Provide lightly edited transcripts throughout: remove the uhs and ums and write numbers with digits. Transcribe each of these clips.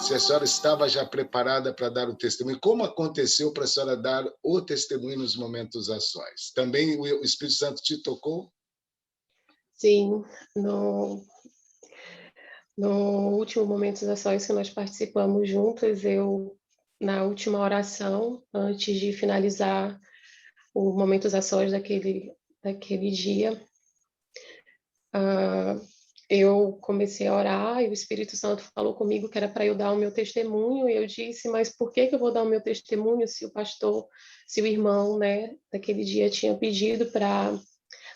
Se a senhora estava já preparada para dar o testemunho, como aconteceu para a senhora dar o testemunho nos momentos a sós? Também o Espírito Santo te tocou? Sim, no último Momentos a Sós que nós participamos juntas, na última oração, antes de finalizar o Momentos a Sós daquele dia, eu comecei a orar e o Espírito Santo falou comigo que era para eu dar o meu testemunho, e eu disse, mas por que eu vou dar o meu testemunho se o irmão, né, daquele dia tinha pedido para...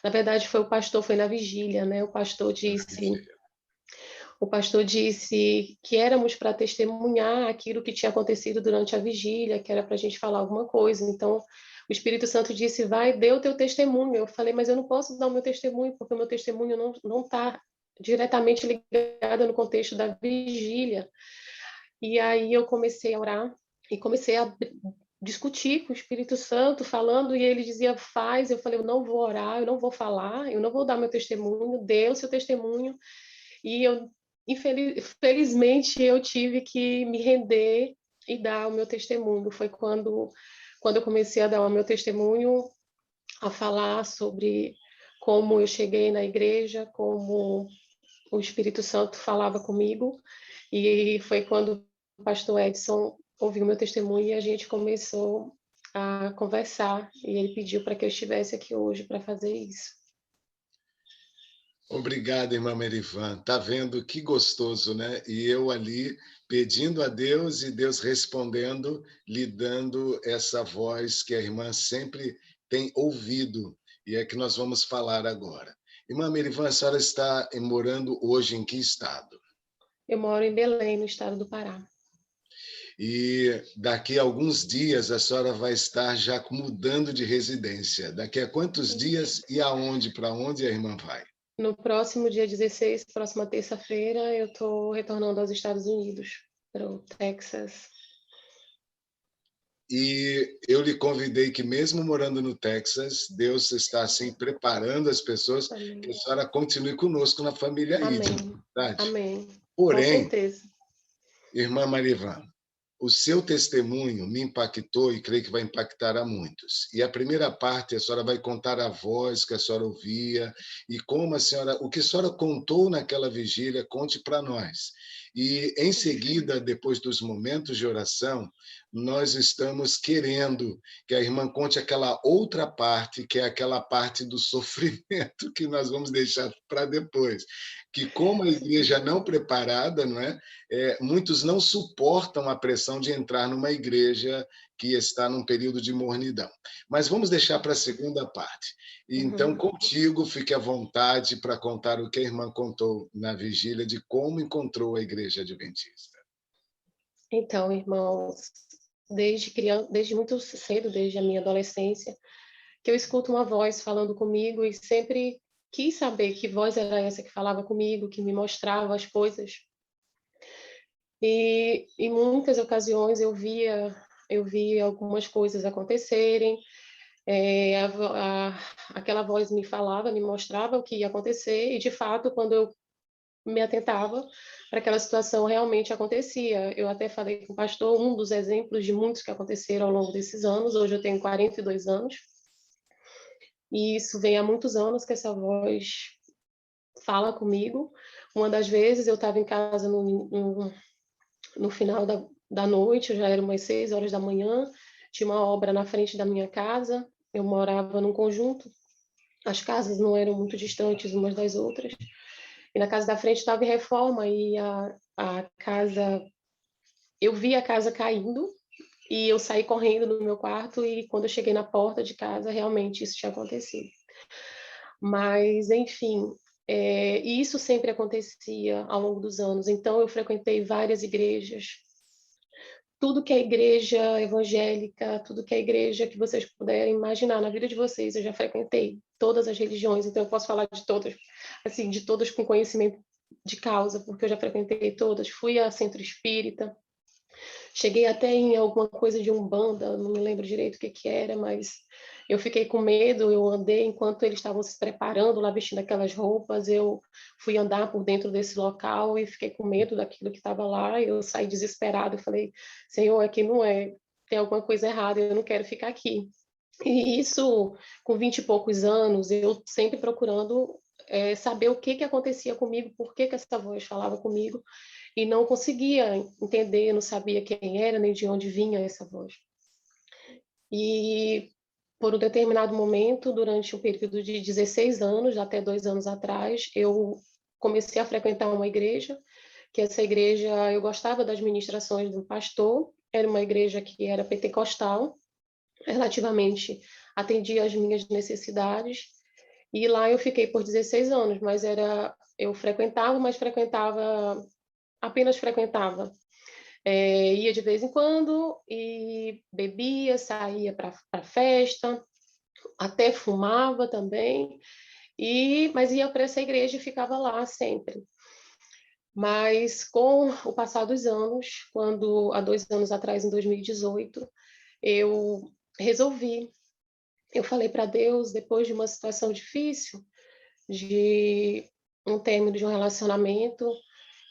Na verdade, foi na vigília, né? O pastor disse que éramos para testemunhar aquilo que tinha acontecido durante a vigília, que era para a gente falar alguma coisa. Então, o Espírito Santo disse, vai, dê o teu testemunho. Eu falei, mas eu não posso dar o meu testemunho, porque o meu testemunho não está diretamente ligado no contexto da vigília. E aí eu comecei a orar e comecei a discutir com o Espírito Santo, falando, e ele dizia, faz. Eu falei, eu não vou orar, eu não vou falar, eu não vou dar meu testemunho, dê o seu testemunho. E felizmente, eu tive que me render e dar o meu testemunho. Foi quando eu comecei a dar o meu testemunho, a falar sobre como eu cheguei na igreja, como o Espírito Santo falava comigo, e foi quando o pastor Edson ouviu meu testemunho e a gente começou a conversar, e ele pediu para que eu estivesse aqui hoje para fazer isso. Obrigado, irmã Merivan. Tá vendo que gostoso, né? E eu ali pedindo a Deus e Deus respondendo, lhe dando essa voz que a irmã sempre tem ouvido, e é que nós vamos falar agora. Irmã Merivan, a senhora está morando hoje em que estado? Eu moro em Belém, no estado do Pará. E daqui a alguns dias a senhora vai estar já mudando de residência. Daqui a quantos dias e aonde, para onde a irmã vai? No próximo dia 16, próxima terça-feira, eu estou retornando aos Estados Unidos, para o Texas. E eu lhe convidei que, mesmo morando no Texas, Deus está assim preparando as pessoas. Amém. Que a senhora continue conosco na família Amém. Verdade? Amém. Porém, com certeza. Irmã Marivan, o seu testemunho me impactou e creio que vai impactar a muitos. E a primeira parte, a senhora vai contar a voz que a senhora ouvia e como o que a senhora contou naquela vigília, conte para nós. E, em seguida, depois dos momentos de oração, nós estamos querendo que a irmã conte aquela outra parte, que é aquela parte do sofrimento que nós vamos deixar para depois. Que, como a igreja não preparada, não é? Muitos não suportam a pressão de entrar numa igreja que está num período de mornidão. Mas vamos deixar para a segunda parte. Então, contigo, fique à vontade para contar o que a irmã contou na vigília de como encontrou a igreja adventista. Então, irmãos, desde muito cedo, desde a minha adolescência, que eu escuto uma voz falando comigo e sempre quis saber que voz era essa que falava comigo, que me mostrava as coisas. E em muitas ocasiões eu via algumas coisas acontecerem, aquela voz me falava, me mostrava o que ia acontecer, e de fato, quando eu me atentava para aquela situação, realmente acontecia. Eu até falei com o pastor, um dos exemplos de muitos que aconteceram ao longo desses anos. Hoje eu tenho 42 anos, e isso vem há muitos anos que essa voz fala comigo. Uma das vezes eu estava em casa no final da noite, já era umas 6 horas da manhã, tinha uma obra na frente da minha casa, eu morava num conjunto, as casas não eram muito distantes umas das outras, e na casa da frente estava em reforma, e a casa, eu vi a casa caindo, e eu saí correndo do meu quarto, e quando eu cheguei na porta de casa, realmente isso tinha acontecido. Mas, enfim, e isso sempre acontecia ao longo dos anos. Então, eu frequentei várias igrejas, tudo que é igreja evangélica, tudo que é igreja que vocês puderem imaginar na vida de vocês, eu já frequentei todas as religiões, então eu posso falar de todas, assim, de todas com conhecimento de causa, porque eu já frequentei todas. Fui a centro espírita, cheguei até em alguma coisa de Umbanda, não me lembro direito o que que era, mas eu fiquei com medo, eu andei enquanto eles estavam se preparando lá, vestindo aquelas roupas, eu fui andar por dentro desse local e fiquei com medo daquilo que estava lá, eu saí desesperada, eu falei, Senhor, aqui não é, tem alguma coisa errada, eu não quero ficar aqui. E isso, com 20 e poucos anos, eu sempre procurando saber o que que acontecia comigo, por que que essa voz falava comigo, e não conseguia entender, não sabia quem era, nem de onde vinha essa voz. E por um determinado momento, durante um período de 16 anos, até 2 anos atrás, eu comecei a frequentar uma igreja, que essa igreja, eu gostava das ministrações do pastor, era uma igreja que era pentecostal, relativamente atendia às minhas necessidades, e lá eu fiquei por 16 anos, mas eu frequentava, mas frequentava, apenas frequentava. Ia de vez em quando e bebia, saía para festa, até fumava também, mas ia para essa igreja e ficava lá sempre. Mas com o passar dos anos, quando há 2 anos atrás, em 2018, eu resolvi, eu falei para Deus, depois de uma situação difícil, de um término de um relacionamento,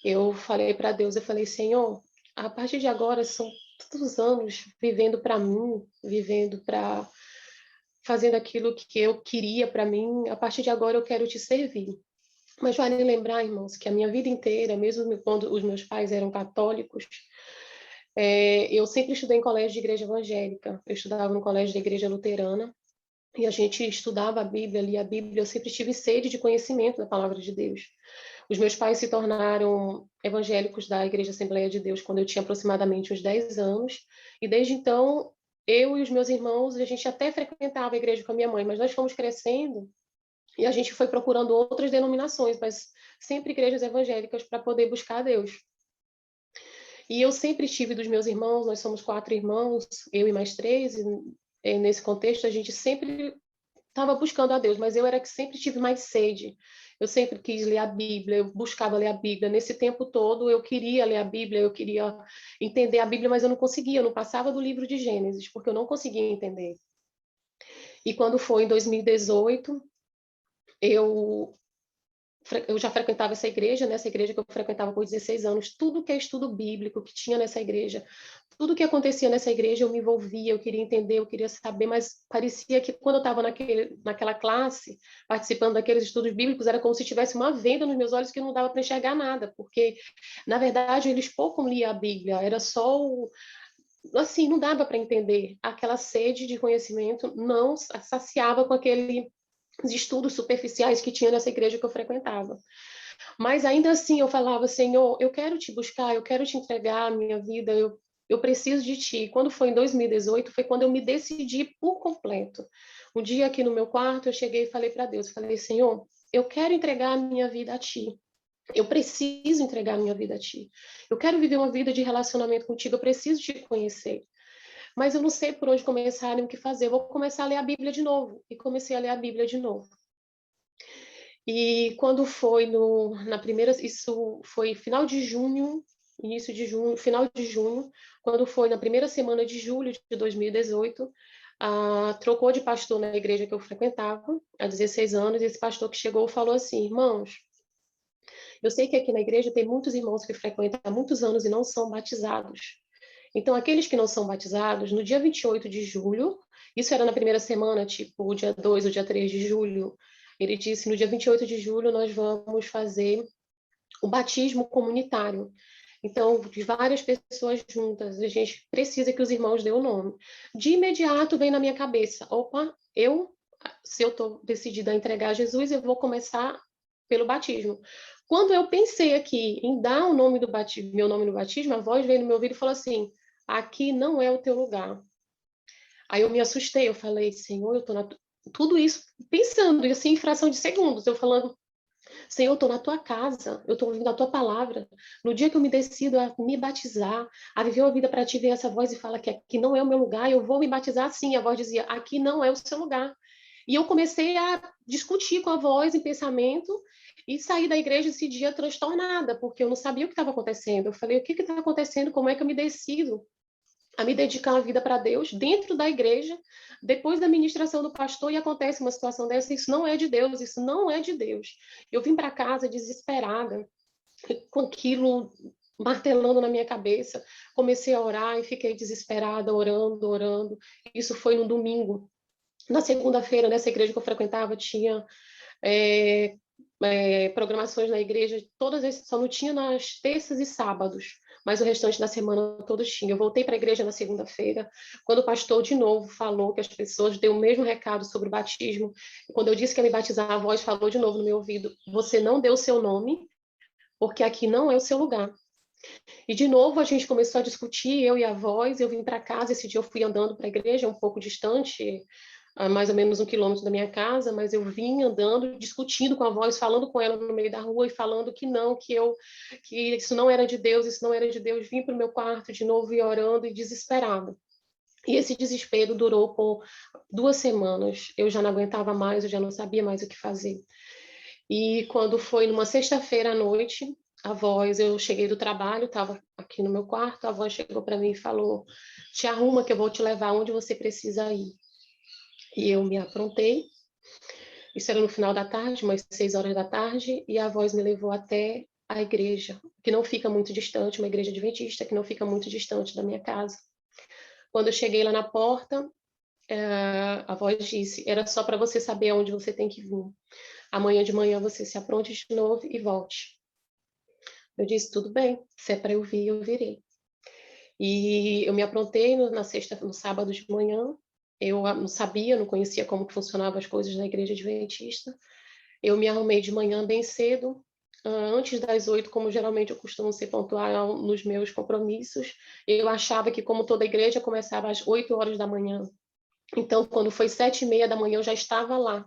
eu falei para Deus, eu falei, Senhor, a partir de agora são tantos anos vivendo para mim, vivendo para fazendo aquilo que eu queria para mim, a partir de agora eu quero te servir. Mas vale lembrar, irmãos, que a minha vida inteira, mesmo quando os meus pais eram católicos, eu sempre estudei em colégio de igreja evangélica. Eu estudava no colégio da igreja luterana e a gente estudava a Bíblia, lia a Bíblia. Eu sempre tive sede de conhecimento da palavra de Deus. Os meus pais se tornaram evangélicos da Igreja Assembleia de Deus quando eu tinha aproximadamente uns 10 anos, e desde então eu e os meus irmãos, a gente até frequentava a igreja com a minha mãe, mas nós fomos crescendo e a gente foi procurando outras denominações, mas sempre igrejas evangélicas para poder buscar a Deus. E eu sempre tive dos meus irmãos, nós somos 4 irmãos, eu e mais 3, e nesse contexto a gente sempre estava buscando a Deus, mas eu era que sempre tive mais sede. Eu sempre quis ler a Bíblia, eu buscava ler a Bíblia. Nesse tempo todo, eu queria ler a Bíblia, eu queria entender a Bíblia, mas eu não conseguia, eu não passava do livro de Gênesis, porque eu não conseguia entender. E quando foi em 2018, eu eu já frequentava essa igreja, nessa igreja que eu frequentava por 16 anos, tudo que é estudo bíblico que tinha nessa igreja, tudo que acontecia nessa igreja eu me envolvia, eu queria entender, eu queria saber, mas parecia que quando eu estava naquela classe, participando daqueles estudos bíblicos, era como se tivesse uma venda nos meus olhos que não dava para enxergar nada, porque, na verdade, eles pouco liam a Bíblia, era só assim, não dava para entender. Aquela sede de conhecimento não saciava com aquele os estudos superficiais que tinha nessa igreja que eu frequentava. Mas ainda assim eu falava, Senhor, eu quero te buscar, eu quero te entregar a minha vida, eu preciso de ti. Quando foi em 2018, foi quando eu me decidi por completo. Um dia aqui no meu quarto, eu cheguei e falei para Deus, falei, Senhor, eu quero entregar a minha vida a ti. Eu preciso entregar a minha vida a ti. Eu quero viver uma vida de relacionamento contigo, eu preciso te conhecer. Mas eu não sei por onde começar nem o que fazer. Eu vou começar a ler a Bíblia de novo. E comecei a ler a Bíblia de novo. E quando foi na primeira, isso foi final de junho, início de junho, final de junho, quando foi na primeira semana de julho de 2018, trocou de pastor na igreja que eu frequentava, há 16 anos, e esse pastor que chegou falou assim, irmãos, eu sei que aqui na igreja tem muitos irmãos que frequentam há muitos anos e não são batizados. Então, aqueles que não são batizados, no dia 28 de julho, isso era na primeira semana, tipo o dia 2 ou dia 3 de julho, ele disse, no dia 28 de julho nós vamos fazer o batismo comunitário. Então, de várias pessoas juntas, a gente precisa que os irmãos dêem o nome. De imediato vem na minha cabeça, opa, se eu estou decidida a entregar a Jesus, eu vou começar pelo batismo. Quando eu pensei aqui em dar o nome do batismo, meu nome no batismo, a voz veio no meu ouvido e falou assim, aqui não é o teu lugar. Aí eu me assustei, eu falei, Senhor, eu estou tudo isso pensando, e assim, em fração de segundos, eu falando, Senhor, eu estou na tua casa, eu estou ouvindo a tua palavra. No dia que eu me decido a me batizar, a viver uma vida para ti, vem essa voz e fala que aqui não é o meu lugar, eu vou me batizar sim. A voz dizia, aqui não é o seu lugar. E eu comecei a discutir com a voz em pensamento e saí da igreja esse dia transtornada, porque eu não sabia o que estava acontecendo. Eu falei, o que está acontecendo? Como é que eu me decido a me dedicar a vida para Deus dentro da igreja, depois da ministração do pastor, e acontece uma situação dessa? Isso não é de Deus, isso não é de Deus. Eu vim para casa desesperada, com aquilo martelando na minha cabeça, comecei a orar e fiquei desesperada, orando, orando. Isso foi no domingo. Na segunda-feira, nessa igreja que eu frequentava, tinha programações na igreja, todas essas, só não tinha nas terças e sábados, mas o restante da semana todos tinha. Eu voltei para a igreja na segunda-feira, quando o pastor de novo falou que as pessoas deu o mesmo recado sobre o batismo. Quando eu disse que ia me batizar, a voz falou de novo no meu ouvido: você não deu o seu nome, porque aqui não é o seu lugar. E de novo a gente começou a discutir, eu e a voz. Eu vim para casa, esse dia eu fui andando para a igreja, um pouco distante, a mais ou menos 1 quilômetro da minha casa, mas eu vim andando, discutindo com a voz, falando com ela no meio da rua e falando que não, que isso não era de Deus, isso não era de Deus. Vim para o meu quarto de novo e orando e desesperada. E esse desespero durou por 2 semanas. Eu já não aguentava mais, eu já não sabia mais o que fazer. E quando foi numa sexta-feira à noite, eu cheguei do trabalho, estava aqui no meu quarto, a voz chegou para mim e falou: te arruma que eu vou te levar onde você precisa ir. E eu me aprontei. Isso era no final da tarde, umas 6 horas da tarde, e a voz me levou até a igreja, que não fica muito distante, uma igreja adventista que não fica muito distante da minha casa. Quando eu cheguei lá na porta, a voz disse: era só para você saber aonde você tem que vir. Amanhã de manhã você se apronte de novo e volte. Eu disse: tudo bem, se é para eu vir, eu virei. E eu me aprontei no sábado de manhã. Eu não sabia, não conhecia como que funcionavam as coisas na igreja adventista. Eu me arrumei de manhã bem cedo, antes das 8, como geralmente eu costumo ser pontual nos meus compromissos. Eu achava que, como toda igreja, começava às 8 horas da manhã. Então, quando foi 7h30 da manhã, eu já estava lá.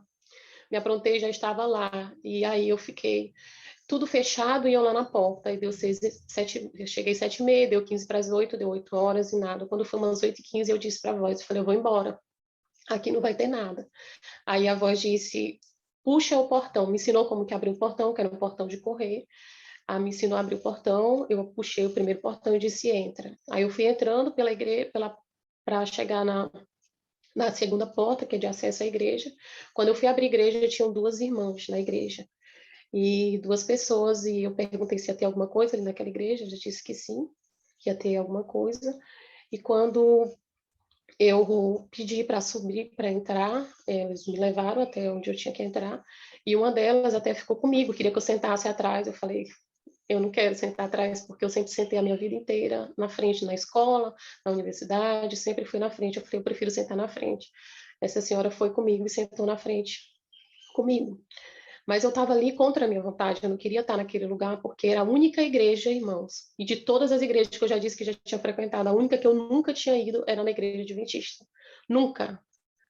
Me aprontei, já estava lá. E aí eu fiquei tudo fechado e eu lá na porta. Aí deu 7, eu cheguei 7h30, deu 15 para as 8, deu 8 horas e nada. Quando foi umas 8h15, eu disse para a voz, eu falei: eu vou embora, aqui não vai ter nada. Aí a voz disse: puxa o portão. Me ensinou como que abrir o portão, que era um portão de correr. Me ensinou a abrir o portão, eu puxei o primeiro portão e disse: entra. Aí eu fui entrando pela igreja, para chegar na segunda porta, que é de acesso à igreja. Quando eu fui abrir a igreja, tinham 2 irmãs na igreja. E 2 pessoas, e eu perguntei se ia ter alguma coisa ali naquela igreja, já disse que sim, que ia ter alguma coisa. E quando eu pedi para subir, para entrar, eles me levaram até onde eu tinha que entrar, e uma delas até ficou comigo, queria que eu sentasse atrás. Eu falei: eu não quero sentar atrás, porque eu sempre sentei a minha vida inteira na frente, na escola, na universidade, sempre fui na frente. Eu falei: eu prefiro sentar na frente. Essa senhora foi comigo e sentou na frente comigo. Mas eu estava ali contra a minha vontade, eu não queria estar naquele lugar, porque era a única igreja, irmãos, e de todas as igrejas que eu já disse que já tinha frequentado, a única que eu nunca tinha ido era na igreja adventista. Nunca,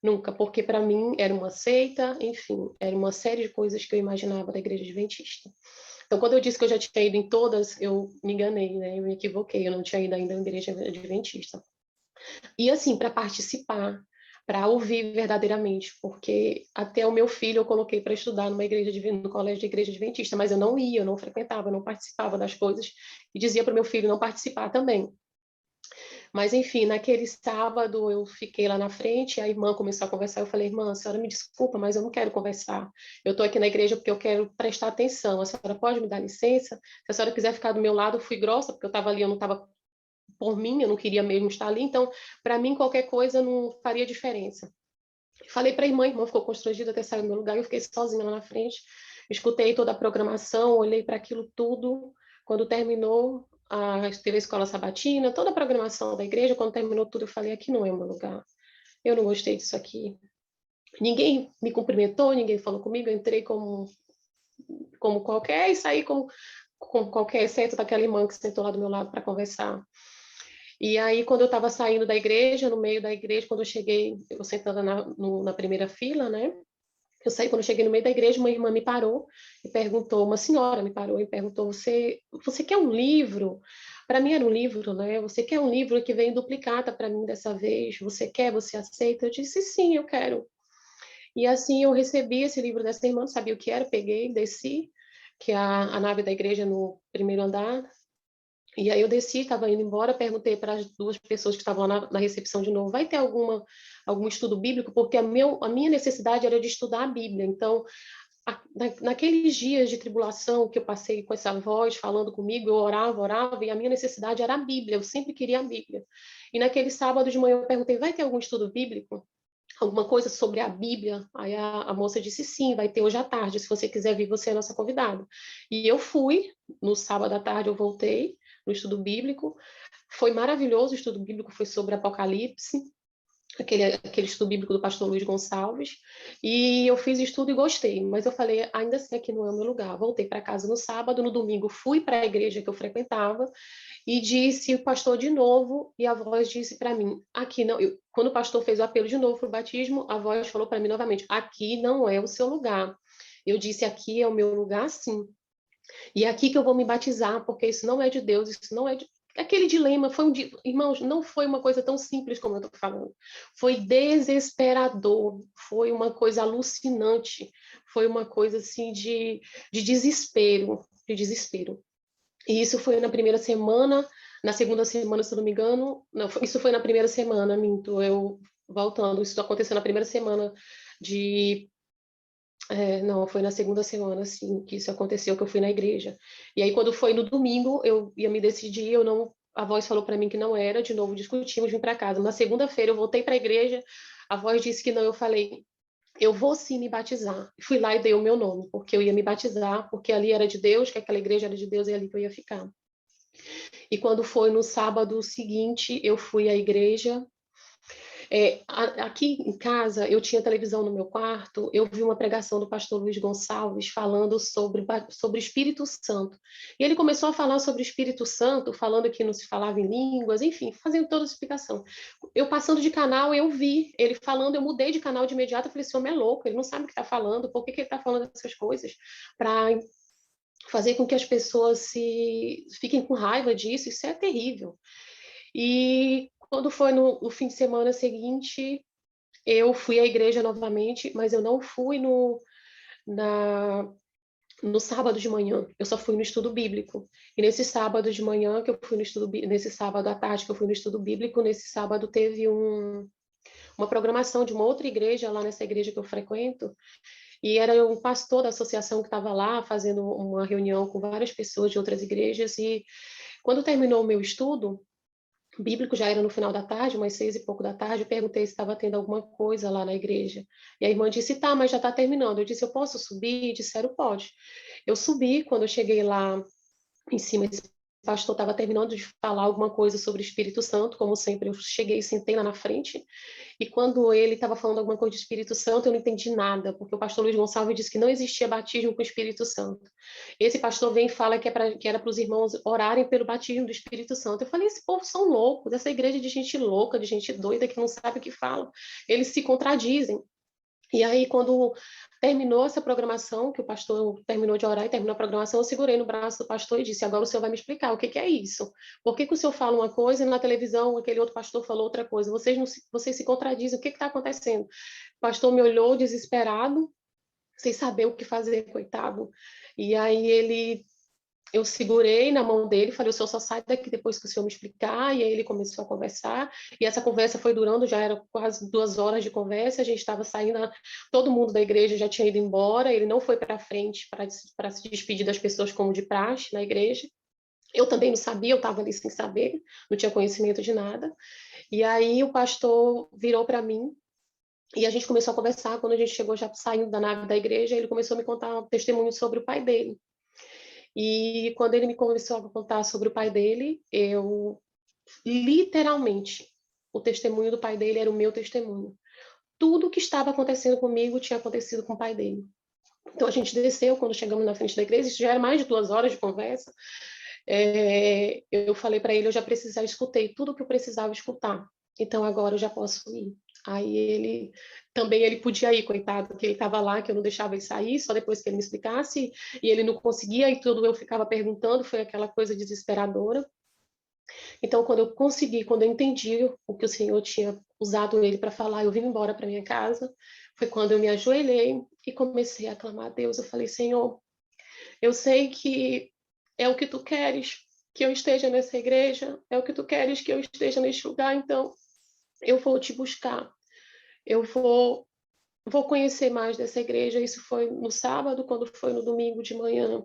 nunca, porque para mim era uma seita, enfim, era uma série de coisas que eu imaginava da igreja adventista. Então, quando eu disse que eu já tinha ido em todas, eu me enganei, né? Eu me equivoquei, eu não tinha ido ainda na igreja adventista. E assim, para participar, para ouvir verdadeiramente, porque até o meu filho eu coloquei para estudar no colégio de igreja adventista, mas eu não ia, eu não frequentava, eu não participava das coisas, e dizia para o meu filho não participar também. Mas enfim, naquele sábado eu fiquei lá na frente, a irmã começou a conversar, eu falei: irmã, a senhora me desculpa, mas eu não quero conversar, eu estou aqui na igreja porque eu quero prestar atenção, a senhora pode me dar licença? Se a senhora quiser ficar do meu lado, eu fui grossa, porque eu estava ali, eu não estava por mim, eu não queria mesmo estar ali, então, para mim, qualquer coisa não faria diferença. Falei para a irmã ficou constrangida até sair do meu lugar, eu fiquei sozinha lá na frente, escutei toda a programação, olhei para aquilo tudo. Quando terminou, teve a escola sabatina, toda a programação da igreja. Quando terminou tudo, eu falei: aqui não é o meu lugar, eu não gostei disso aqui. Ninguém me cumprimentou, ninguém falou comigo, eu entrei como qualquer e saí como qualquer, exceto daquela irmã que sentou lá do meu lado para conversar. E aí, quando eu estava saindo da igreja, no meio da igreja, quando eu cheguei, eu sentada na primeira fila, né? Eu saí, quando eu cheguei no meio da igreja, uma irmã me parou e perguntou, uma senhora me parou e perguntou, você quer um livro? Para mim era um livro, né? Você quer um livro que vem duplicata para mim dessa vez? Você quer? Você aceita? Eu disse, sim, eu quero. E assim eu recebi esse livro dessa irmã, não sabia o que era, peguei, desci, que é a nave da igreja no primeiro andar. E aí eu desci, estava indo embora, perguntei para as duas pessoas que estavam lá na recepção de novo, vai ter algum estudo bíblico? Porque a minha necessidade era de estudar a Bíblia. Então, naqueles dias de tribulação que eu passei com essa voz falando comigo, eu orava, e a minha necessidade era a Bíblia, eu sempre queria a Bíblia. E naquele sábado de manhã eu perguntei, vai ter algum estudo bíblico? Alguma coisa sobre a Bíblia? Aí a moça disse, sim, vai ter hoje à tarde, se você quiser vir, você é nossa convidada. E eu fui, no sábado à tarde eu voltei, no estudo bíblico, foi maravilhoso, o estudo bíblico foi sobre Apocalipse, aquele estudo bíblico do pastor Luiz Gonçalves, e eu fiz estudo e gostei, mas eu falei, ainda assim aqui não é o meu lugar. Voltei para casa no sábado, no domingo fui para a igreja que eu frequentava, e disse o pastor de novo, e a voz disse para mim, aqui não, quando o pastor fez o apelo de novo para o batismo, a voz falou para mim novamente, aqui não é o seu lugar. Eu disse, aqui é o meu lugar sim, e é aqui que eu vou me batizar, porque isso não é de Deus, isso não é de... Aquele dilema foi irmãos, não foi uma coisa tão simples como eu estou falando. Foi desesperador, foi uma coisa alucinante, foi uma coisa assim de desespero, de desespero. E isso foi na primeira semana, na segunda semana, se eu não me engano, não, isso foi na primeira semana, minto, eu voltando, isso aconteceu na primeira semana de não, foi na segunda semana, assim, que isso aconteceu, que eu fui na igreja. E aí, quando foi no domingo, eu ia me decidir, eu não, a voz falou para mim que não era, de novo discutimos, vim para casa. Na segunda-feira, eu voltei para a igreja, a voz disse que não, eu falei, eu vou sim me batizar. Fui lá e dei o meu nome, porque eu ia me batizar, porque ali era de Deus, que aquela igreja era de Deus, e é ali que eu ia ficar. E quando foi no sábado seguinte, eu fui à igreja. Aqui em casa, eu tinha televisão no meu quarto, eu vi uma pregação do pastor Luiz Gonçalves falando sobre Espírito Santo. E ele começou a falar sobre o Espírito Santo, falando que não se falava em línguas, enfim, fazendo toda a explicação. Eu passando de canal, eu vi ele falando, eu mudei de canal de imediato, eu falei, esse homem é louco, ele não sabe o que está falando, por que ele está falando essas coisas? Para fazer com que as pessoas fiquem com raiva disso, isso é terrível. E quando foi no fim de semana seguinte, eu fui à igreja novamente, mas eu não fui na, no sábado de manhã, eu só fui no estudo bíblico. E nesse sábado de manhã que eu fui no estudo, nesse sábado à tarde que eu fui no estudo bíblico, nesse sábado teve uma programação de uma outra igreja lá nessa igreja que eu frequento, e era um pastor da associação que estava lá fazendo uma reunião com várias pessoas de outras igrejas, e quando terminou o meu estudo bíblico, já era no final da tarde, umas 6 e pouco da tarde, eu perguntei se estava tendo alguma coisa lá na igreja. E a irmã disse, tá, mas já está terminando. Eu disse, eu posso subir? E disseram, pode. Eu subi, quando eu cheguei lá em cima, esse pastor estava terminando de falar alguma coisa sobre o Espírito Santo, como sempre, eu cheguei e sentei lá na frente, e quando ele estava falando alguma coisa de Espírito Santo, eu não entendi nada, porque o pastor Luiz Gonçalves disse que não existia batismo com o Espírito Santo. Esse pastor vem e fala que era para os irmãos orarem pelo batismo do Espírito Santo. Eu falei, esse povo são loucos, essa igreja de gente louca, de gente doida, que não sabe o que fala. Eles se contradizem. E aí, quando terminou essa programação, que o pastor terminou de orar e terminou a programação, eu segurei no braço do pastor e disse, agora o senhor vai me explicar o que que é isso. Por que que o senhor fala uma coisa e na televisão aquele outro pastor falou outra coisa? Vocês se contradizem, o que está acontecendo? O pastor me olhou desesperado, sem saber o que fazer, coitado. E aí eu segurei na mão dele, falei, o senhor só sai daqui depois que o senhor me explicar, e aí ele começou a conversar, e essa conversa foi durando, já era quase 2 horas de conversa, a gente estava saindo, todo mundo da igreja já tinha ido embora, ele não foi para frente para se despedir das pessoas como de praxe na igreja, eu também não sabia, eu estava ali sem saber, não tinha conhecimento de nada, e aí o pastor virou para mim, e a gente começou a conversar, quando a gente chegou já saindo da nave da igreja, ele começou a me contar um testemunho sobre o pai dele, e quando ele me começou a contar sobre o pai dele, eu literalmente, o testemunho do pai dele era o meu testemunho. Tudo que estava acontecendo comigo tinha acontecido com o pai dele. Então a gente desceu, quando chegamos na frente da igreja, isso já era mais de 2 horas de conversa. Eu falei para ele, eu já escutei tudo o que eu precisava escutar. então agora eu já posso ir. Aí ele podia ir, coitado, que ele estava lá, que eu não deixava ele sair, só depois que ele me explicasse, e ele não conseguia, e tudo eu ficava perguntando, foi aquela coisa desesperadora. Então, quando eu entendi o que o Senhor tinha usado ele para falar, eu vim embora para minha casa, foi quando eu me ajoelhei e comecei a clamar a Deus. Eu falei, Senhor, eu sei que é o que tu queres que eu esteja nessa igreja, é o que tu queres que eu esteja neste lugar, então eu vou te buscar, eu vou conhecer mais dessa igreja. Isso foi no sábado, quando foi no domingo de manhã.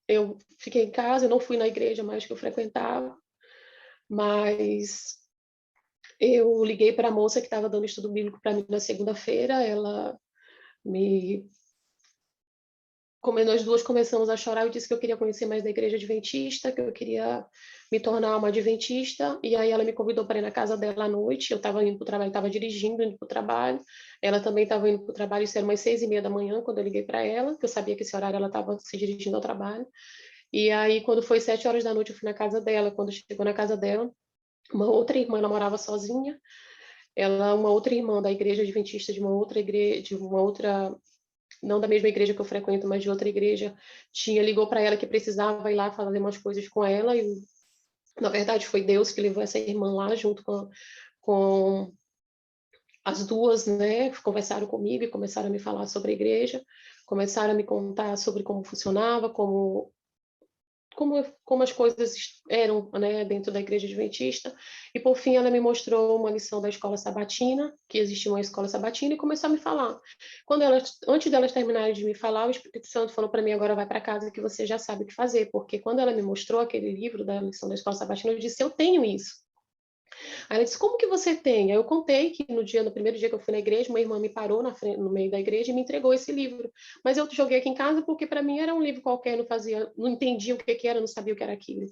Eu fiquei em casa, eu não fui na igreja mais que eu frequentava, mas eu liguei para a moça que estava dando estudo bíblico para mim na segunda-feira, me como nós duas começamos a chorar, eu disse que eu queria conhecer mais da igreja adventista, que eu queria me tornar uma adventista, e aí ela me convidou para ir na casa dela à noite. Eu estava indo para o trabalho, estava dirigindo, indo para o trabalho, ela também estava indo para o trabalho, isso era umas 6:30 da manhã, quando eu liguei para ela, que eu sabia que esse horário ela estava se dirigindo ao trabalho. E aí, quando foi 7 horas da noite, eu fui na casa dela. Quando chegou na casa dela, uma outra irmã, ela morava sozinha, uma outra irmã da igreja adventista, de uma outra igreja, de uma outra, não da mesma igreja que eu frequento, mas de outra igreja, ligou para ela que precisava ir lá fazer umas coisas com ela, e na verdade foi Deus que levou essa irmã lá junto com as duas, né? Conversaram comigo e começaram a me falar sobre a igreja, começaram a me contar sobre como funcionava, como as coisas eram, né, dentro da igreja adventista. E por fim ela me mostrou uma lição da escola sabatina, que existia uma escola sabatina, e começou a me falar. Antes delas terminarem de me falar, o Espírito Santo falou para mim: agora vai para casa que você já sabe o que fazer, porque quando ela me mostrou aquele livro da lição da escola sabatina, eu disse: eu tenho isso. Aí ela disse: como que você tem? Aí eu contei que no primeiro dia que eu fui na igreja, uma irmã me parou no meio da igreja e me entregou esse livro. Mas eu joguei aqui em casa porque para mim era um livro qualquer, não entendia o que era, não sabia o que era aquilo.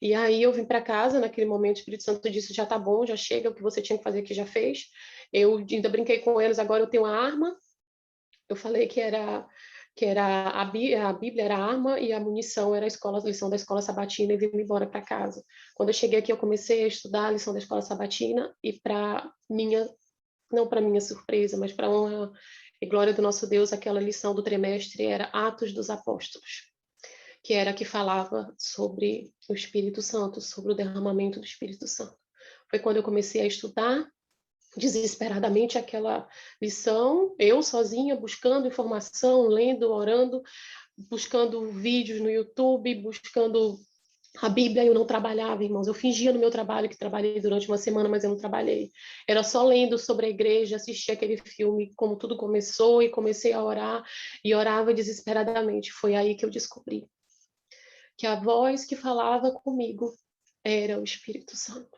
E aí eu vim para casa, naquele momento o Espírito Santo disse: já tá bom, já chega, o que você tinha que fazer aqui já fez. Eu ainda brinquei com eles: agora eu tenho a arma. Eu falei que era a Bíblia era a arma e a munição era a lição da escola sabatina, e vim embora para casa. Quando eu cheguei aqui, eu comecei a estudar a lição da escola sabatina, e não para minha surpresa, mas para honra e glória do nosso Deus, aquela lição do trimestre era Atos dos Apóstolos, que era a que falava sobre o Espírito Santo, sobre o derramamento do Espírito Santo. Foi quando eu comecei a estudar desesperadamente aquela lição, eu sozinha, buscando informação, lendo, orando, buscando vídeos no YouTube, buscando a Bíblia. Eu não trabalhava, irmãos. Eu fingia no meu trabalho que trabalhei durante uma semana, mas eu não trabalhei. Era só lendo sobre a igreja, assistia aquele filme, como tudo começou, e comecei a orar, e orava desesperadamente. Foi aí que eu descobri que a voz que falava comigo era o Espírito Santo.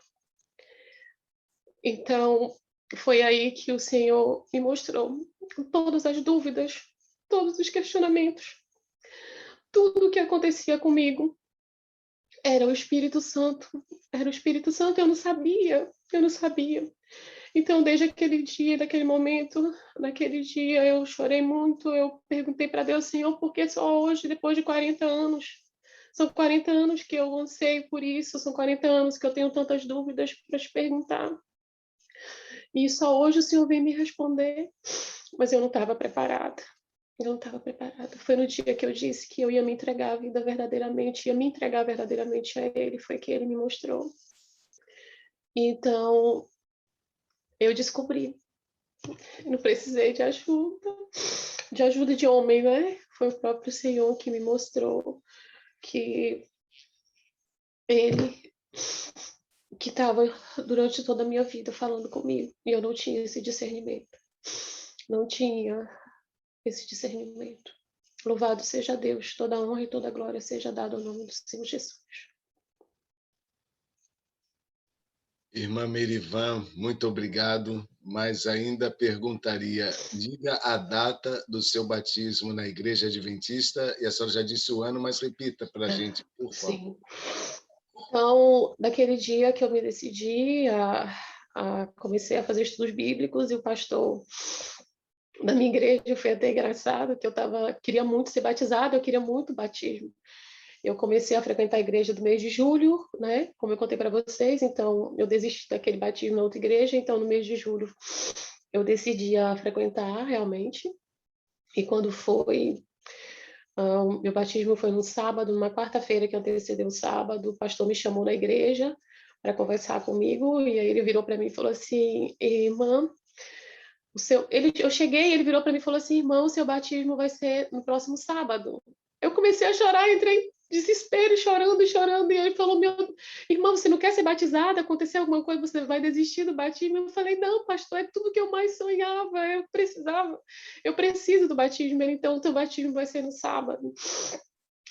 Então, foi aí que o Senhor me mostrou todas as dúvidas, todos os questionamentos, tudo o que acontecia comigo era o Espírito Santo. Era o Espírito Santo, eu não sabia. Então, desde aquele dia, daquele momento, naquele dia, eu chorei muito, eu perguntei para Deus: Senhor, por que só hoje, depois de 40 anos? São 40 anos que eu anseio por isso, são 40 anos que eu tenho tantas dúvidas para te perguntar. E só hoje o Senhor vem me responder, mas eu não estava preparada. Eu não estava preparada. Foi no dia que eu disse que eu ia me entregar à vida verdadeiramente, ia me entregar verdadeiramente a Ele, foi que Ele me mostrou. Então, eu descobri. Não precisei de ajuda de homem, né? Foi o próprio Senhor que me mostrou que Ele que estava durante toda a minha vida falando comigo, e eu não tinha esse discernimento. Não tinha esse discernimento. Louvado seja Deus, toda a honra e toda a glória seja dada ao nome do Senhor Jesus. Irmã Merivan, muito obrigado, mas ainda perguntaria, diga a data do seu batismo na Igreja Adventista, e a senhora já disse o ano, mas repita para a gente, por favor. Sim. Então, daquele dia que eu me decidi, comecei a fazer estudos bíblicos, e o pastor da minha igreja, foi até engraçado, que queria muito ser batizada, eu queria muito batismo. eu comecei a frequentar a igreja do mês de julho, né? Como eu contei para vocês, então eu desisti daquele batismo na outra igreja, então no mês de julho eu decidi a frequentar realmente. E quando foi, meu batismo foi no sábado, numa quarta-feira que antecedeu o sábado, o pastor me chamou na igreja para conversar comigo, e aí ele virou para mim e falou assim, irmã, eu cheguei, ele virou para mim e falou assim, irmão, o seu batismo vai ser no próximo sábado. Eu comecei a chorar, entrei em desespero, chorando, chorando, e ele falou, meu irmão, você não quer ser batizada? Aconteceu alguma coisa, você vai desistir do batismo? Eu falei, não, pastor, é tudo que eu mais sonhava, eu preciso do batismo. Ele, então, o teu batismo vai ser no sábado.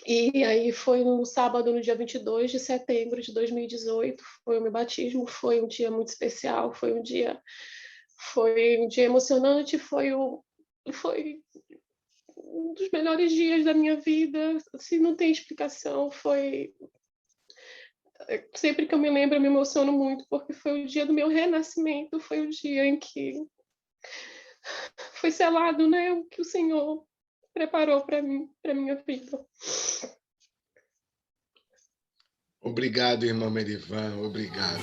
E aí foi no sábado, no dia 22 de setembro de 2018, foi o meu batismo, foi um dia muito especial, foi um dia emocionante, foi um dos melhores dias da minha vida, assim, não tem explicação, sempre que eu me lembro, eu me emociono muito, porque foi o dia do meu renascimento, foi o dia em que foi selado, né, o que o Senhor preparou para mim, para minha vida. Obrigado, irmã Merivan, obrigado.